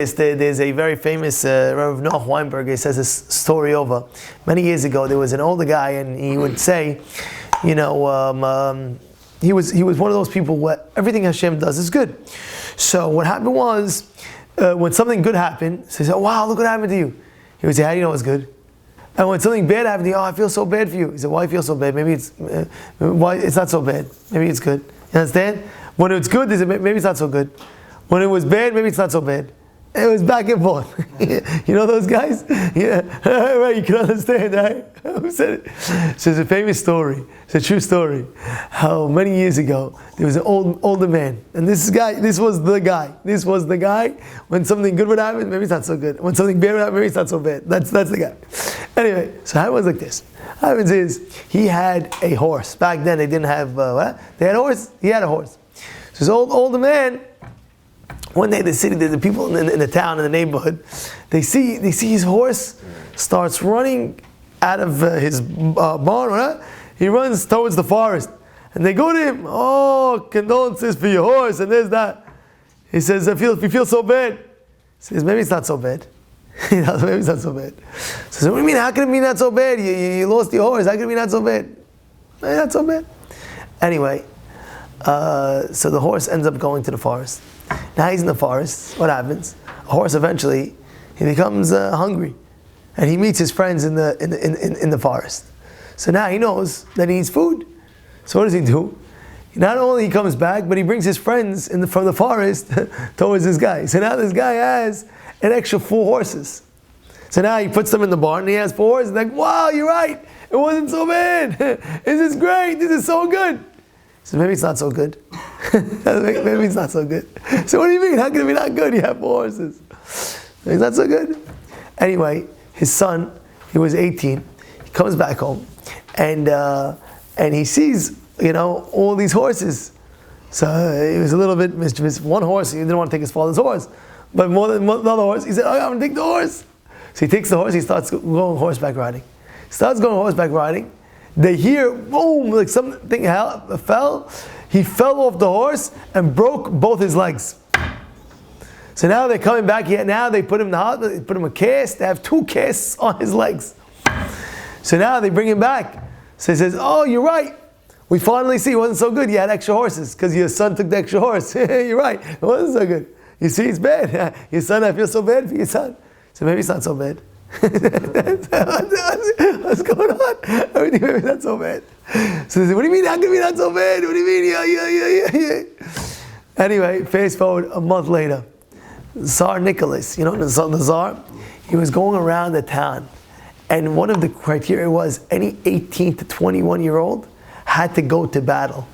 There's a very famous Rav Noach Weinberg. He says this story over many years ago. There was an older guy, and he would say, he was one of those people where everything Hashem does is good. So what happened was, when something good happened, he says, "Oh wow, look what happened to you." He would say, "How do you know it's good?" And when something bad happened to you, "Oh, I feel so bad for you." He said, "Why do you feel so bad? Maybe it's why it's not so bad. Maybe it's good." You understand? When it's good, they said, "Maybe it's not so good." When it was bad, maybe it's not so bad. It was back and forth. You know those guys? Yeah, right. You can understand, right? Who said it? So it's a famous story. It's a true story. How many years ago there was an older man, and this was the guy. When something good would happen, maybe it's not so good. When something bad would happen, maybe it's not so bad. That's the guy. Anyway, so how it was like this. What happens is he had a horse. Back then they didn't have They had a horse. He had a horse. So this older man. One day, the people in the town, in the neighborhood, they see his horse starts running out of his barn. Right? He runs towards the forest, and they go to him. "Oh, condolences for your horse," and there's that. He says, "You feel so bad." He says, "Maybe it's not so bad." Maybe it's not so bad. So what do you mean? How can it be not so bad? You lost your horse. How can it be not so bad? Not so bad. Anyway, so the horse ends up going to the forest. Now he's in the forest. What happens? A horse eventually he becomes hungry, and he meets his friends in the forest. So now he knows that he needs food. So what does he do? Not only he comes back, but he brings his friends from the forest towards this guy. So now this guy has an extra 4 horses. So now he puts them in the barn, and he has 4 horses. Like, wow, you're right. It wasn't so bad. This is great. This is so good. So maybe it's not so good. Maybe it's not so good. So what do you mean? How can it be not good? You have 4 horses. Maybe it's not so good. Anyway, his son, he was 18. He comes back home, and he sees, all these horses. So he was a little bit mischievous. One horse, he didn't want to take his father's horse, but more than another horse. He said, "Oh, I'm going to take the horse." So he takes the horse. He starts going horseback riding. They hear, boom, like something fell. He fell off the horse and broke both his legs. So now they're coming back here. Now they put him in the hospital. They put him in a cast. They have 2 casts on his legs. So now they bring him back. So he says, "Oh, you're right. We finally see it wasn't so good. You had extra horses because your son took the extra horse." You're right. It wasn't so good. You see, it's bad. Your son, I feel so bad for your son. So maybe it's not so bad. What's going on? Everything maybe not so bad. So they say, "What do you mean? How can it be not so bad? What do you mean? Yeah. Anyway, fast forward a month later, Tsar Nicholas, the Tsar, he was going around the town, and one of the criteria was any 18 to 21-year-old had to go to battle,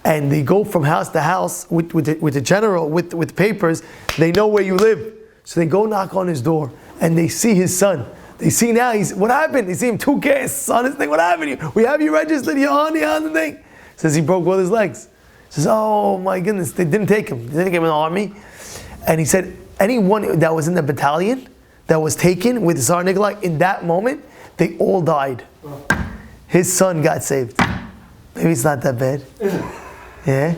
and they go from house to house with the general with papers. They know where you live, so they go knock on his door. And they see his son. They see now, what happened? They see him 2 casts on his thing. What happened? We have you registered. You're on the thing. Says he broke both his legs. Says, "Oh my goodness, they didn't take him. They didn't take him in the army." And he said, anyone that was in the battalion that was taken with Tsar Nikolai in that moment, they all died. His son got saved. Maybe it's not that bad. Yeah?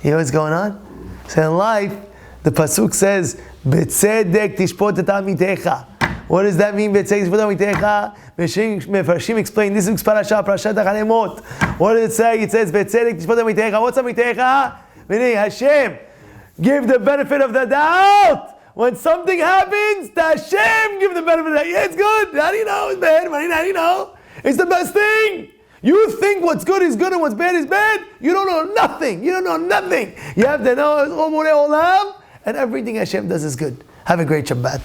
You know what's going on? So in life, the pasuk says, "B'tzedek tishpot et amitecha." What does that mean? B'tzedek tishpot amitecha. Mefarshim explain this is Parashat Acharei. What does it say? It says, "B'tzedek tishpot amitecha." What's amitecha? Meaning Hashem. Give the benefit of the doubt. When something happens, to Hashem give the benefit of the doubt. Yeah, it's good. How do you know it's bad? How do you know? It's the best thing. You think what's good is good and what's bad is bad. You don't know nothing. You have to know it's Olam. And everything Hashem does is good. Have a great Shabbat.